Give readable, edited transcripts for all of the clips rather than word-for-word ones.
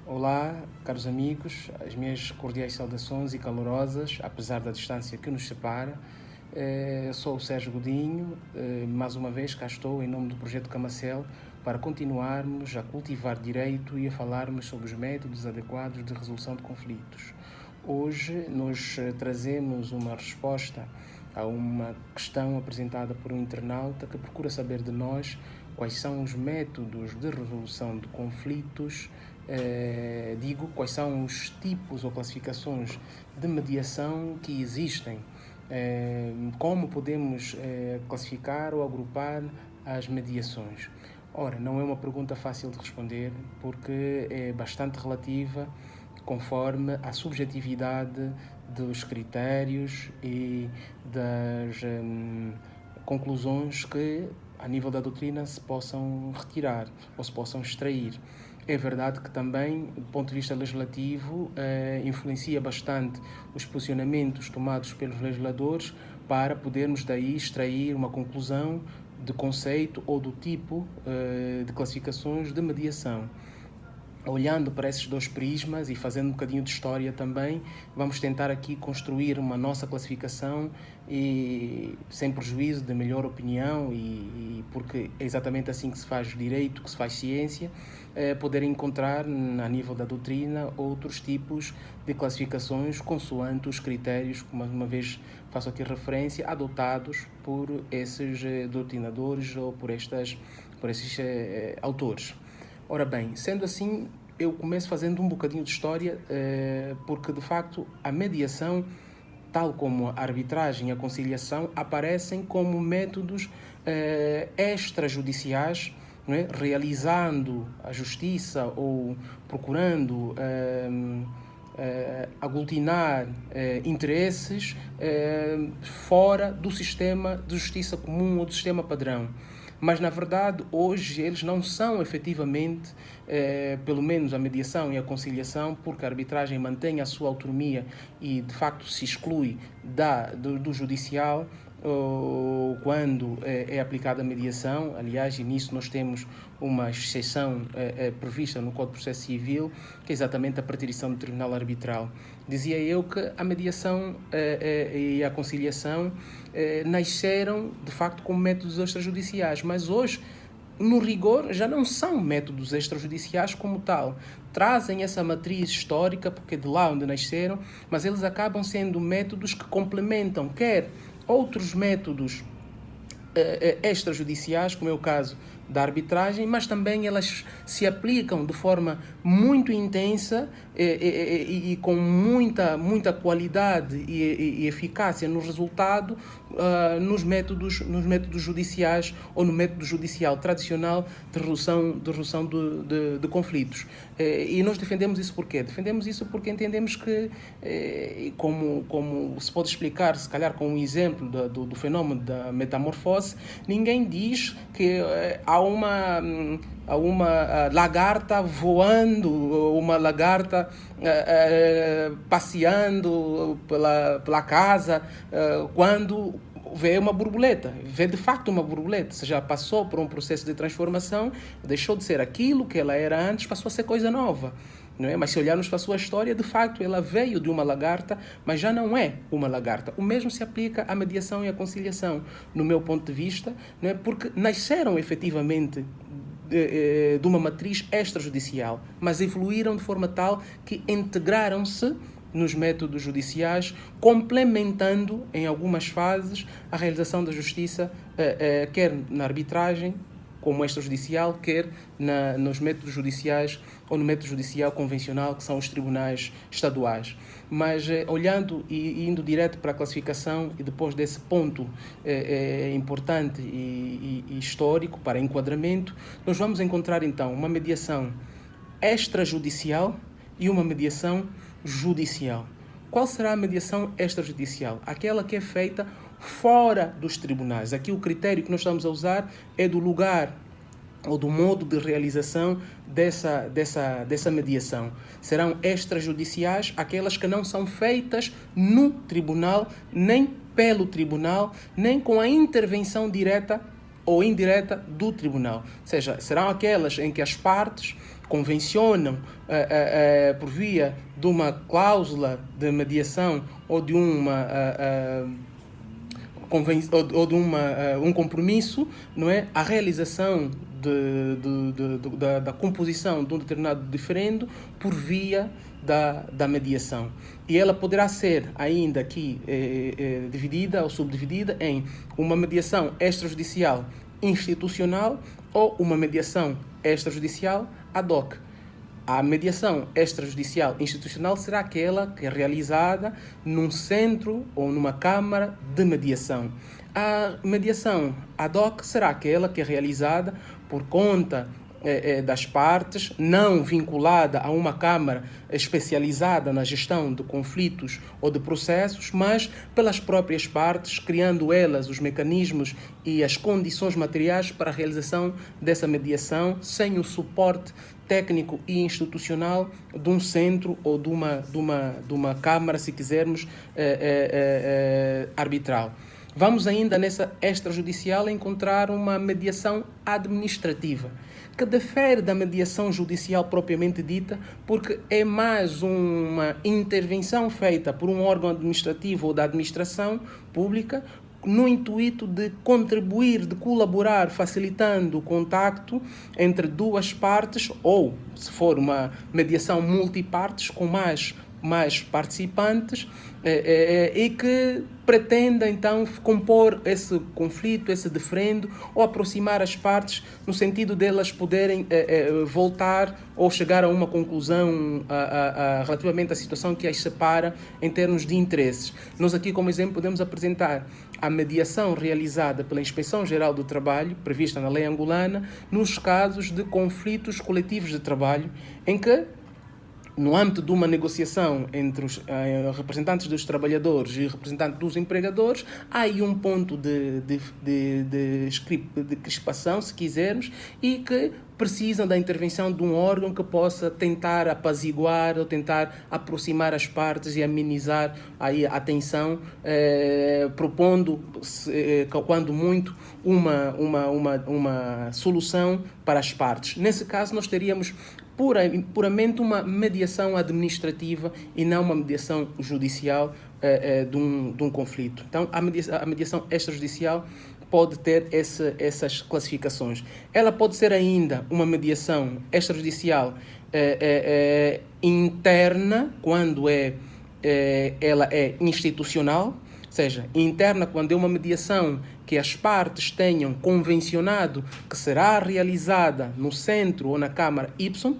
Olá, caros amigos, as minhas cordiais saudações e calorosas, apesar da distância que nos separa. Sou o Sérgio Godinho, mais uma vez cá estou em nome do Projeto Camacel para continuarmos a cultivar direito e a falarmos sobre os métodos adequados de resolução de conflitos. Hoje nós trazemos uma resposta a uma questão apresentada por um internauta que procura saber de nós quais são os métodos de resolução de conflitos, quais são os tipos ou classificações de mediação que existem, como podemos classificar ou agrupar as mediações. Ora, não é uma pergunta fácil de responder porque é bastante relativa conforme a subjetividade dos critérios e das conclusões que, a nível da doutrina, se possam retirar ou se possam extrair. É verdade que também, do ponto de vista legislativo, influencia bastante os posicionamentos tomados pelos legisladores para podermos daí extrair uma conclusão de conceito ou do tipo de classificações de mediação. Olhando para esses dois prismas e fazendo um bocadinho de história também, vamos tentar aqui construir uma nossa classificação e sem prejuízo da melhor opinião e porque é exatamente assim que se faz direito, que se faz ciência, poder encontrar a nível da doutrina outros tipos de classificações consoante os critérios, que mais uma vez faço aqui referência, adotados por esses doutrinadores ou por esses autores. Ora bem, sendo assim, eu começo fazendo um bocadinho de história, porque de facto a mediação, tal como a arbitragem e a conciliação, aparecem como métodos extrajudiciais, não é? Realizando a justiça ou procurando aglutinar interesses fora do sistema de justiça comum ou do sistema padrão. Mas, na verdade, hoje eles não são efetivamente, pelo menos a mediação e a conciliação, porque a arbitragem mantém a sua autonomia e, de facto, se exclui do judicial quando é aplicada a mediação. Aliás, e nisso nós temos uma exceção prevista no Código de Processo Civil, que é exatamente a preterição do Tribunal Arbitral. Dizia eu que a mediação e a conciliação nasceram, de facto, como métodos extrajudiciais, mas hoje, no rigor, já não são métodos extrajudiciais como tal. Trazem essa matriz histórica, porque é de lá onde nasceram, mas eles acabam sendo métodos que complementam quer outros métodos extrajudiciais, como é o caso da arbitragem, mas também elas se aplicam de forma muito intensa e com muita qualidade e eficácia no resultado nos métodos judiciais ou no método judicial tradicional de resolução de conflitos. E nós defendemos isso por quê? Defendemos isso porque entendemos que, como se pode explicar, se calhar com um exemplo do fenómeno da metamorfose, ninguém diz que há uma lagarta voando, uma lagarta passeando pela casa quando vê uma borboleta, vê de facto uma borboleta, ou seja, passou por um processo de transformação, deixou de ser aquilo que ela era antes, passou a ser coisa nova. Não é? Mas se olharmos para a sua história, de facto, ela veio de uma lagarta, mas já não é uma lagarta. O mesmo se aplica à mediação e à conciliação, no meu ponto de vista, não é? Porque nasceram efetivamente de uma matriz extrajudicial, mas evoluíram de forma tal que integraram-se nos métodos judiciais, complementando em algumas fases a realização da justiça, quer na arbitragem, como extrajudicial, quer nos métodos judiciais ou no método judicial convencional, que são os tribunais estaduais. Mas olhando e indo direto para a classificação e depois desse ponto importante e histórico para enquadramento, nós vamos encontrar então uma mediação extrajudicial e uma mediação judicial. Qual será a mediação extrajudicial? Aquela que é feita fora dos tribunais. Aqui o critério que nós estamos a usar é do lugar ou do modo de realização dessa mediação. Serão extrajudiciais aquelas que não são feitas no tribunal, nem pelo tribunal, nem com a intervenção direta ou indireta do tribunal. Ou seja, serão aquelas em que as partes convencionam por via de uma cláusula de mediação ou de um compromisso, não é? A realização da composição de um determinado diferendo por via da mediação. E ela poderá ser ainda aqui dividida ou subdividida em uma mediação extrajudicial institucional ou uma mediação extrajudicial ad hoc. A mediação extrajudicial institucional será aquela que é realizada num centro ou numa câmara de mediação. A mediação ad hoc será aquela que é realizada por conta das partes, não vinculada a uma câmara especializada na gestão de conflitos ou de processos, mas pelas próprias partes, criando elas os mecanismos e as condições materiais para a realização dessa mediação, sem o suporte técnico e institucional de um centro ou de uma câmara, se quisermos, arbitral. Vamos ainda nessa extrajudicial encontrar uma mediação administrativa, que difere da mediação judicial propriamente dita, porque é mais uma intervenção feita por um órgão administrativo ou da administração pública no intuito de contribuir, de colaborar, facilitando o contacto entre duas partes ou, se for uma mediação multipartes, com mais participantes e que pretenda então compor esse conflito, esse diferendo ou aproximar as partes no sentido delas poderem voltar ou chegar a uma conclusão relativamente à situação que as separa em termos de interesses. Nós aqui, como exemplo, podemos apresentar a mediação realizada pela Inspeção Geral do Trabalho, prevista na lei angolana, nos casos de conflitos coletivos de trabalho, em que no âmbito de uma negociação entre os representantes dos trabalhadores e representantes dos empregadores, há aí um ponto de crispação, se quisermos, e que precisam da intervenção de um órgão que possa tentar apaziguar ou tentar aproximar as partes e amenizar aí a tensão, propondo, quando muito, uma solução para as partes. Nesse caso, nós teríamos puramente uma mediação administrativa e não uma mediação judicial de um conflito. Então, a mediação extrajudicial pode ter essas classificações. Ela pode ser ainda uma mediação extrajudicial interna, quando ela é institucional, ou seja, interna quando é uma mediação que as partes tenham convencionado que será realizada no centro ou na Câmara Y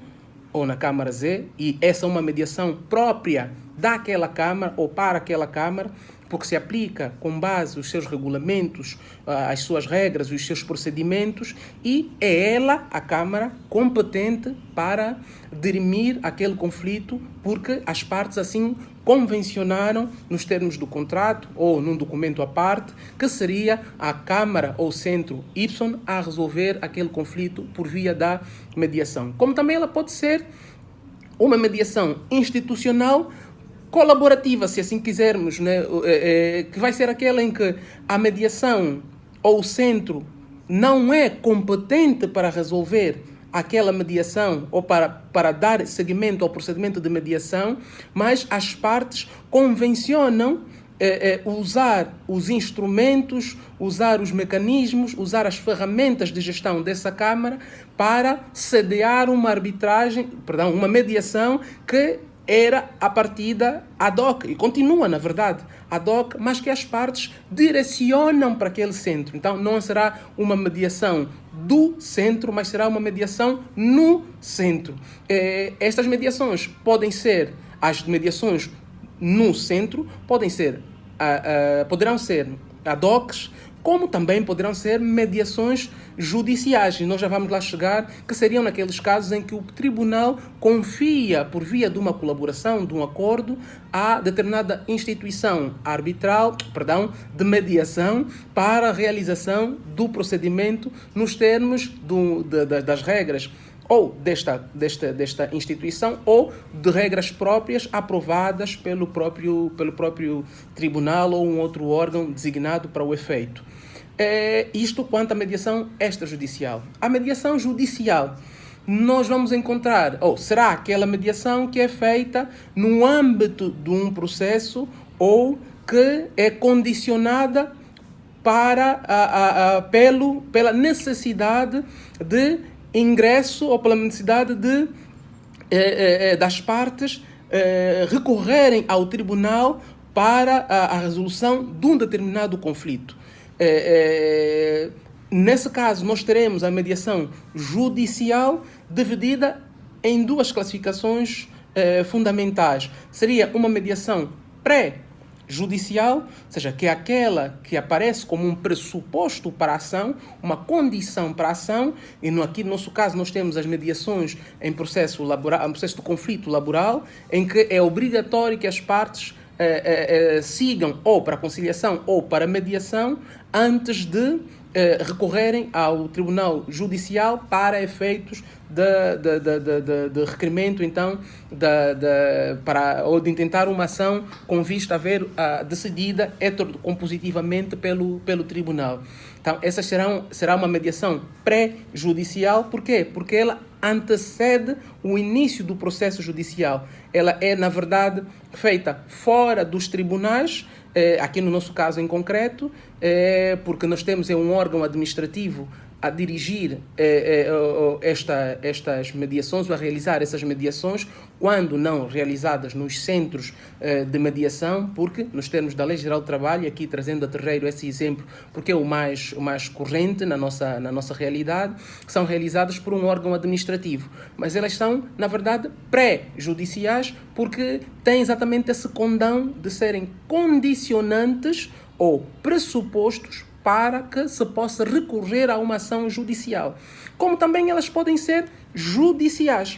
ou na Câmara Z, e essa é uma mediação própria daquela Câmara ou para aquela Câmara, porque se aplica com base os seus regulamentos, as suas regras, os seus procedimentos, e é ela, a Câmara, competente para dirimir aquele conflito, porque as partes assim convencionaram nos termos do contrato ou num documento à parte, que seria a Câmara ou Centro Y a resolver aquele conflito por via da mediação. Como também ela pode ser uma mediação institucional colaborativa, se assim quisermos, né? Que vai ser aquela em que a mediação ou o centro não é competente para resolver aquela mediação ou para dar seguimento ao procedimento de mediação, mas as partes convencionam usar os instrumentos, usar os mecanismos, usar as ferramentas de gestão dessa Câmara para sediar uma uma mediação que era a partida ad hoc, e continua, na verdade, ad hoc, mas que as partes direcionam para aquele centro. Então, não será uma mediação do centro, mas será uma mediação no centro. Estas mediações podem ser, as mediações no centro, poderão ser ad hocs, como também poderão ser mediações judiciais. E nós já vamos lá chegar, que seriam naqueles casos em que o tribunal confia, por via de uma colaboração, de um acordo, a determinada instituição arbitral, de mediação, para a realização do procedimento nos termos das regras ou desta instituição, ou de regras próprias aprovadas pelo próprio tribunal ou um outro órgão designado para o efeito. Isto quanto à mediação extrajudicial. A mediação judicial nós vamos encontrar, ou será aquela mediação que é feita no âmbito de um processo ou que é condicionada pela necessidade de ingresso ou pela necessidade de, das partes recorrerem ao tribunal para a resolução de um determinado conflito. Nesse caso, nós teremos a mediação judicial dividida em duas classificações fundamentais. Seria uma mediação pré-judicial, ou seja, que é aquela que aparece como um pressuposto para a ação, uma condição para a ação, e aqui no nosso caso nós temos as mediações em processo laboral, em processo de conflito laboral, em que é obrigatório que as partes sigam ou para a conciliação ou para a mediação antes de recorrerem ao Tribunal Judicial para efeitos de requerimento, então, ou de intentar uma ação com vista a ver decidida heterocompositivamente pelo Tribunal. Então, essa será uma mediação pré-judicial. Por quê? Porque ela antecede o início do processo judicial. Ela é, na verdade, feita fora dos tribunais, aqui no nosso caso em concreto, porque nós temos um órgão administrativo a dirigir estas mediações, ou a realizar essas mediações, quando não realizadas nos centros de mediação, porque nos termos da Lei Geral do Trabalho, aqui trazendo a terreiro esse exemplo, porque é o mais corrente na nossa realidade, que são realizadas por um órgão administrativo. Mas elas são, na verdade, pré-judiciais, porque têm exatamente esse condão de serem condicionantes ou pressupostos para que se possa recorrer a uma ação judicial. Como também elas podem ser judiciais.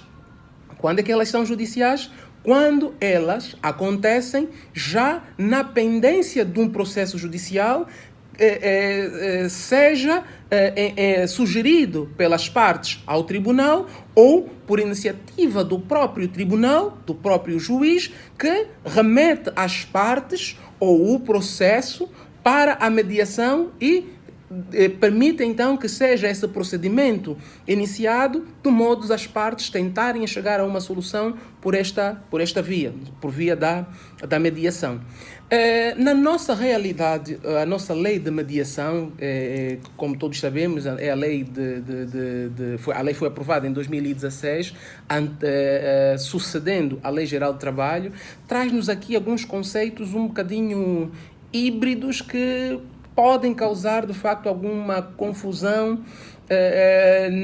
Quando é que elas são judiciais? Quando elas acontecem já na pendência de um processo judicial, seja sugerido pelas partes ao tribunal ou por iniciativa do próprio tribunal, do próprio juiz, que remete às partes ou o processo para a mediação e permite então que seja esse procedimento iniciado, de modo as partes tentarem chegar a uma solução por esta via, por via da mediação. Na nossa realidade, a nossa lei de mediação, como todos sabemos, é a lei a lei foi aprovada em 2016, sucedendo a Lei Geral do Trabalho, traz-nos aqui alguns conceitos um bocadinho híbridos que podem causar, de facto, alguma confusão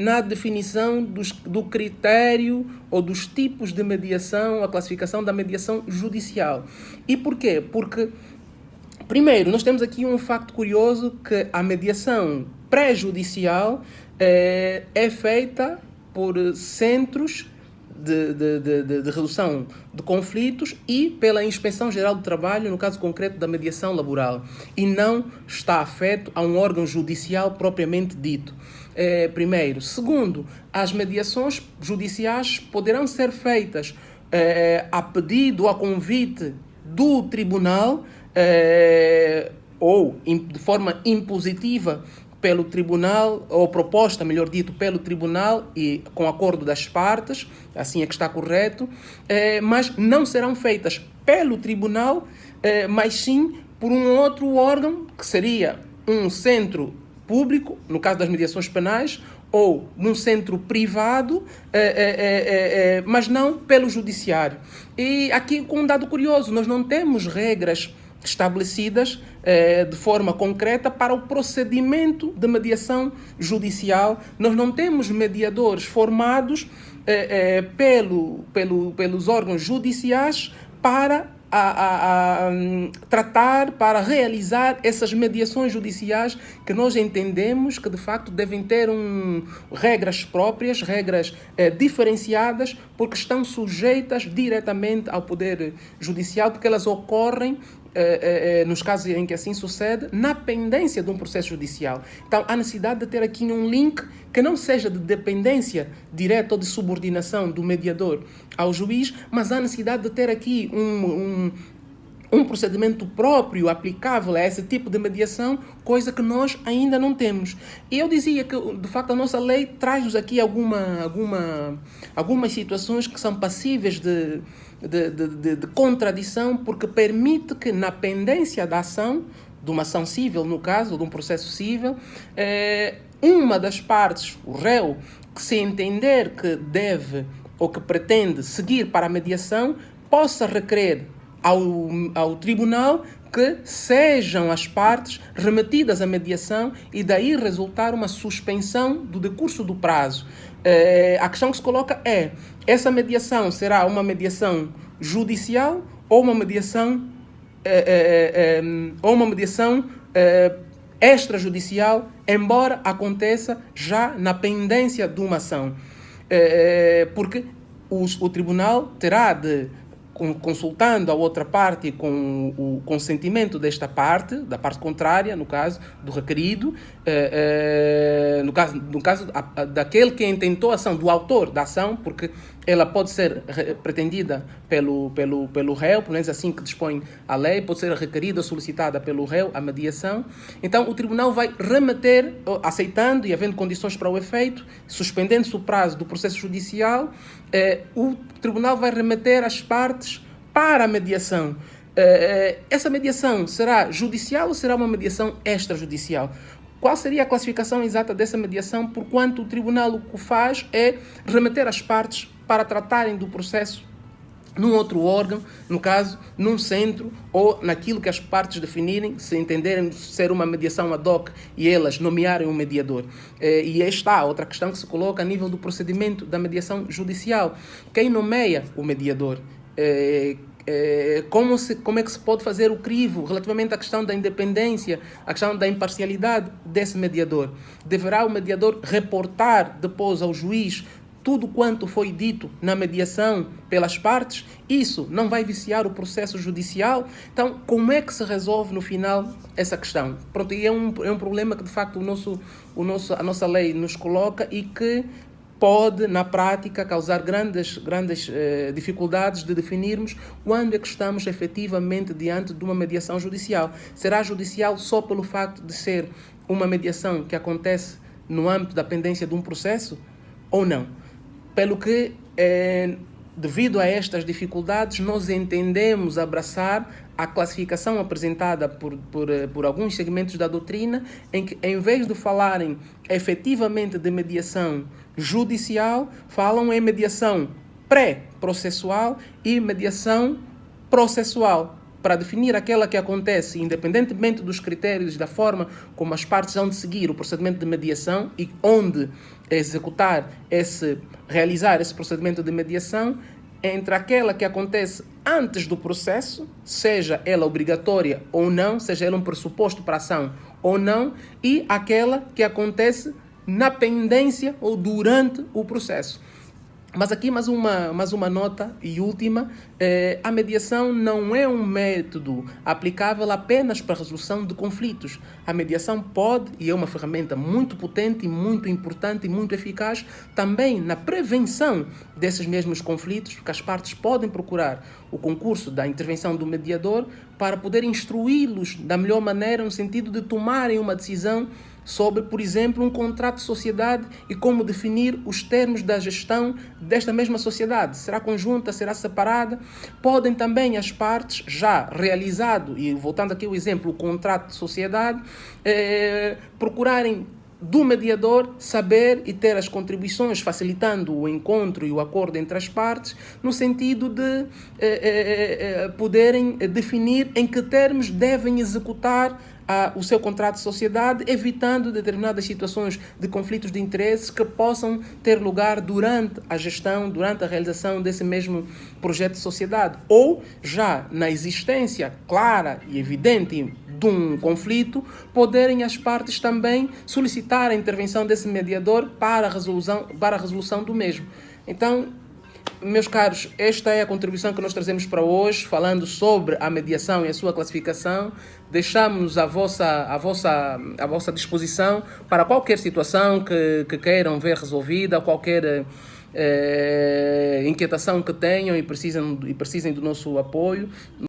na definição do critério ou dos tipos de mediação, a classificação da mediação judicial. E por quê? Porque, primeiro, nós temos aqui um facto curioso, que a mediação pré-judicial é feita por centros de redução de conflitos e pela Inspeção Geral do Trabalho, no caso concreto da mediação laboral, e não está afeto a um órgão judicial propriamente dito. Primeiro. Segundo, as mediações judiciais poderão ser feitas a pedido ou a convite do tribunal ou de forma impositiva pelo tribunal, ou proposta, melhor dito, pelo tribunal e com acordo das partes, assim é que está correto, mas não serão feitas pelo tribunal, mas sim por um outro órgão, que seria um centro público, no caso das mediações penais, ou num centro privado, mas não pelo judiciário. E aqui, com um dado curioso, nós não temos regras estabelecidas de forma concreta para o procedimento de mediação judicial. Nós não temos mediadores formados pelos órgãos judiciais para tratar, para realizar essas mediações judiciais, que nós entendemos que de facto devem ter regras próprias, regras diferenciadas, porque estão sujeitas diretamente ao Poder Judicial, porque elas ocorrem nos casos em que assim sucede, na pendência de um processo judicial. Então, há necessidade de ter aqui um link que não seja de dependência direta ou de subordinação do mediador ao juiz, mas há necessidade de ter aqui um procedimento próprio aplicável a esse tipo de mediação, coisa que nós ainda não temos. E eu dizia que, de facto, a nossa lei traz-nos aqui algumas situações que são passíveis de contradição, porque permite que, na pendência da ação, de uma ação civil, no caso, de um processo civil, uma das partes, o réu, que se entender que deve ou que pretende seguir para a mediação, possa requerer ao tribunal que sejam as partes remetidas à mediação e daí resultar uma suspensão do decurso do prazo. A questão que se coloca é: essa mediação será uma mediação judicial ou uma mediação extrajudicial, embora aconteça já na pendência de uma ação. Porque o tribunal terá de, consultando a outra parte com o consentimento desta parte, da parte contrária, no caso do requerido, no caso daquele que intentou a ação, do autor da ação, porque ela pode ser pretendida pelo réu, pelo menos assim que dispõe a lei, pode ser requerida ou solicitada pelo réu a mediação. Então o tribunal vai remeter, aceitando e havendo condições para o efeito, suspendendo-se o prazo do processo judicial, o tribunal vai remeter as partes para a mediação. Essa mediação será judicial ou será uma mediação extrajudicial? Qual seria a classificação exata dessa mediação, porquanto o tribunal o que faz é remeter as partes para tratarem do processo num outro órgão, no caso, num centro ou naquilo que as partes definirem, se entenderem ser uma mediação ad hoc e elas nomearem um mediador. E aí está a outra questão que se coloca a nível do procedimento da mediação judicial. Quem nomeia o mediador? Como é que se pode fazer o crivo relativamente à questão da independência, à questão da imparcialidade desse mediador? Deverá o mediador reportar depois ao juiz tudo quanto foi dito na mediação pelas partes? Isso não vai viciar o processo judicial? Então, como é que se resolve no final essa questão? Pronto, e é um problema que, de facto, a nossa lei nos coloca e que pode, na prática, causar grandes dificuldades de definirmos quando é que estamos efetivamente diante de uma mediação judicial. Será judicial só pelo facto de ser uma mediação que acontece no âmbito da pendência de um processo ou não? Pelo que, devido a estas dificuldades, nós entendemos abraçar a classificação apresentada por alguns segmentos da doutrina, em que, em vez de falarem efetivamente de mediação judicial, falam em mediação pré-processual e mediação processual, para definir aquela que acontece independentemente dos critérios e da forma como as partes vão de seguir o procedimento de mediação e onde realizar esse procedimento de mediação, entre aquela que acontece antes do processo, seja ela obrigatória ou não, seja ela um pressuposto para a ação ou não, e aquela que acontece na pendência ou durante o processo. Mas aqui mais uma nota e última: a mediação não é um método aplicável apenas para a resolução de conflitos. A mediação pode, e é uma ferramenta muito potente, muito importante e muito eficaz, também na prevenção desses mesmos conflitos, porque as partes podem procurar o concurso da intervenção do mediador para poder instruí-los da melhor maneira, no sentido de tomarem uma decisão sobre, por exemplo, um contrato de sociedade e como definir os termos da gestão desta mesma sociedade. Será conjunta, será separada? Podem também as partes, já realizado, e voltando aqui ao exemplo, o contrato de sociedade, procurarem do mediador saber e ter as contribuições, facilitando o encontro e o acordo entre as partes, no sentido de poderem definir em que termos devem executar o seu contrato de sociedade, evitando determinadas situações de conflitos de interesses que possam ter lugar durante a gestão, durante a realização desse mesmo projeto de sociedade. Ou, já na existência clara e evidente de um conflito, poderem as partes também solicitar a intervenção desse mediador para a resolução do mesmo. Então, meus caros, esta é a contribuição que nós trazemos para hoje, falando sobre a mediação e a sua classificação. Deixamos à vossa disposição para qualquer situação que queiram ver resolvida, qualquer inquietação que tenham e precisem do nosso apoio.